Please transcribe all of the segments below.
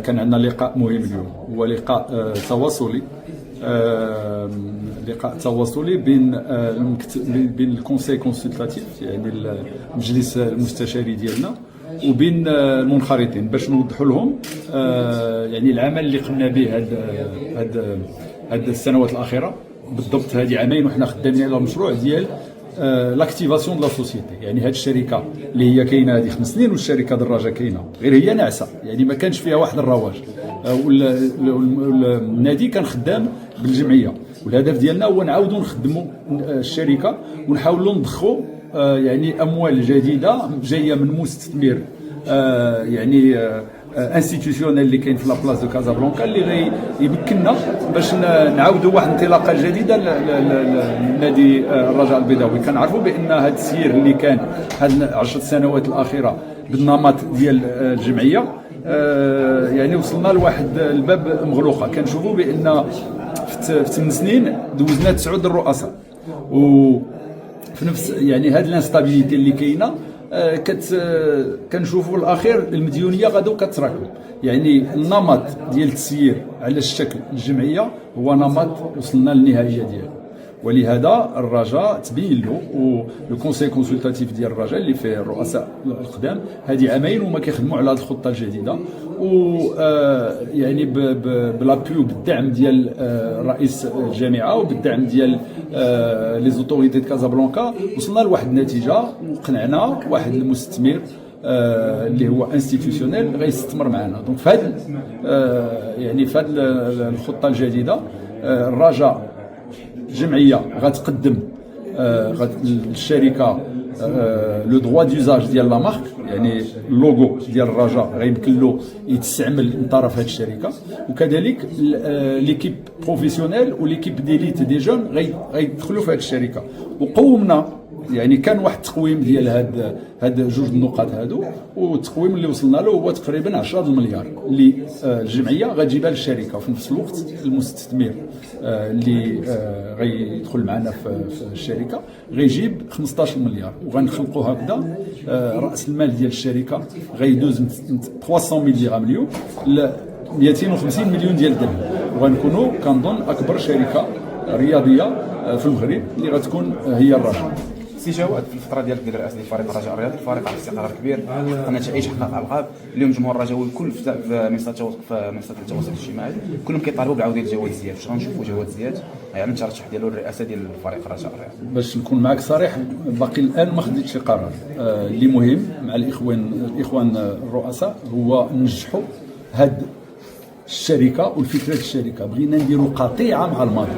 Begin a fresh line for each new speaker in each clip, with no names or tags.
كان عندنا لقاء مهم اليوم، هو لقاء تواصلي، لقاء تواصلي بين الكونساي كونسلتاتيف، يعني المجلس المستشاري ديالنا، وبين المنخرطين، باش نوضحوا لهم يعني العمل اللي قمنا به هاد السنوات الاخيره. بالضبط هذه عامين وحنا خدامين على المشروع ديال لاكتيفاسيون دو لا سوسيتي. يعني هذه الشركه اللي هي كاينه هذه 5 سنين، والشركه دراجه كاينه غير هي ناعسه، يعني ما كانش فيها واحد الرواج. والنادي كان خدام بالجمعيه، والهدف ديالنا هو نعاودوا نخدموا الشركه ونحاولوا نضخوا يعني اموال جديده جايه من مستثمر يعني انستيتيوشنال اللي كاين في لابلاص دو كازابلانكا، اللي يمكننا باش نعاودوا واحد الانطلاقه جديده لنادي الرجاء البيضاوي. كنعرفوا بان هذا السير اللي كان هاد 10 سنوات الاخيره بالنمط ديال الجمعيه يعني وصلنا لواحد الباب مغلوقه. كنشوفوا بان في 8 سنين دوزنا 9 الرؤساء، وفي نفس يعني هذه الانستابيليتي اللي كاينه كنشوفوا الاخير المديونيه غادو كتراكم. يعني النمط ديال التسيير على الشكل الجمعيه هو نمط وصلنا للنهايه ديالو، ولهذا الرجاء تبين له والكونساي كونسلتاتيف ديال الرجاء اللي فيه الرؤساء القدام هذه عامين وما كيخدموا على هذه الخطه الجديده، و يعني بلابيو بالدعم ديال رئيس الجامعه وبالدعم ديال لي زوتوريتي دو كازابلانكا وصلنا لواحد النتيجه وقنعنا واحد المستثمر اللي هو انستيتيوشنال غيستثمر معنا. دونك في هذا يعني في هذه الخطه الجديده الرجاء الجمعيه غتقدم للشركه لو دروا دوزاج ديال لا مارك، يعني اللوغو ديال الرجاء غيمكن له يتستعمل من طرف هذه الشركه، وكذلك ليكيب بروفيسيونيل وليكيب ديليت دي جون غيدخلوا في هذه الشركه. وقومنا يعني كان واحد التقويم ديال هاد جوج النقاط هادو، والتقويم اللي وصلنا له هو تقريبا 10 المليار اللي الجمعيه غتجيبها للشركه، وفي نفس الوقت المستثمر اللي غيدخل معنا في الشركه غيجيب 15 مليار، وغنخلقوا هكذا راس المال ديال الشركه غيدوز من 300 مليون اليوم ل 250 مليون ديال الدرهم، وغنكونوا كنظن اكبر شركه رياضيه في المغرب اللي غتكون هي الرجاء.
سي جواد، في الفتره ديالك ديال رئاسه فريق الرجاء الرياضي، الفريق على استقرار كبير، حقق نتائج، حقق القاب. اليوم الجمهور الرجاوي الكل في منصات التواصل الاجتماعي كلهم كيطالبوا بالعوده لجواد زياد. واش غنشوفوا جواد زياد يعني الترشح ديالو للرئاسه ديال فريق الرجاء الرياضي؟
باش نكون معك صريح، باقي الان ما خديتش شي قرار. اللي مهم مع الاخوان الرؤساء هو ننجحوا هاد الشركه والفكره الشركه. بغينا نديروا قطيعه مع الماضي،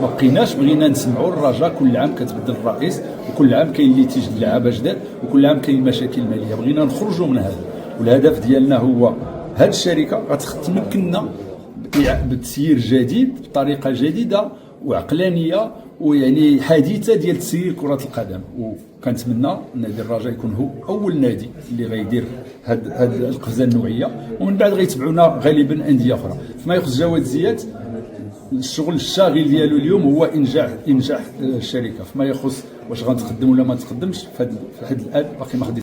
ما بقيناش بغينا نسمعوا الرجاء كل عام كتبدل الرئيس، وكل عام كاين اللي تيجي لعابه جداد، وكل عام كاين مشاكل ماليه. بغينا نخرجوا من هذا، والهدف ديالنا هو هذه الشركه غتمكننا بتسيير جديد بطريقه جديده وعقلانيه ويعني حديثه ديال تسيير كره القدم. وكنتمنى نادي الرجاء يكون هو اول نادي اللي غيدير هاد القفزه النوعيه، ومن بعد غيتبعونا غالبا انديه اخرى. فيما يخص جواد زياد، الشغل الشاغل ديالو اليوم هو انجاح الشركه. فيما يخص واش غنتقدم ولا ما تقدمش، في هذا الان باقي ما خديتش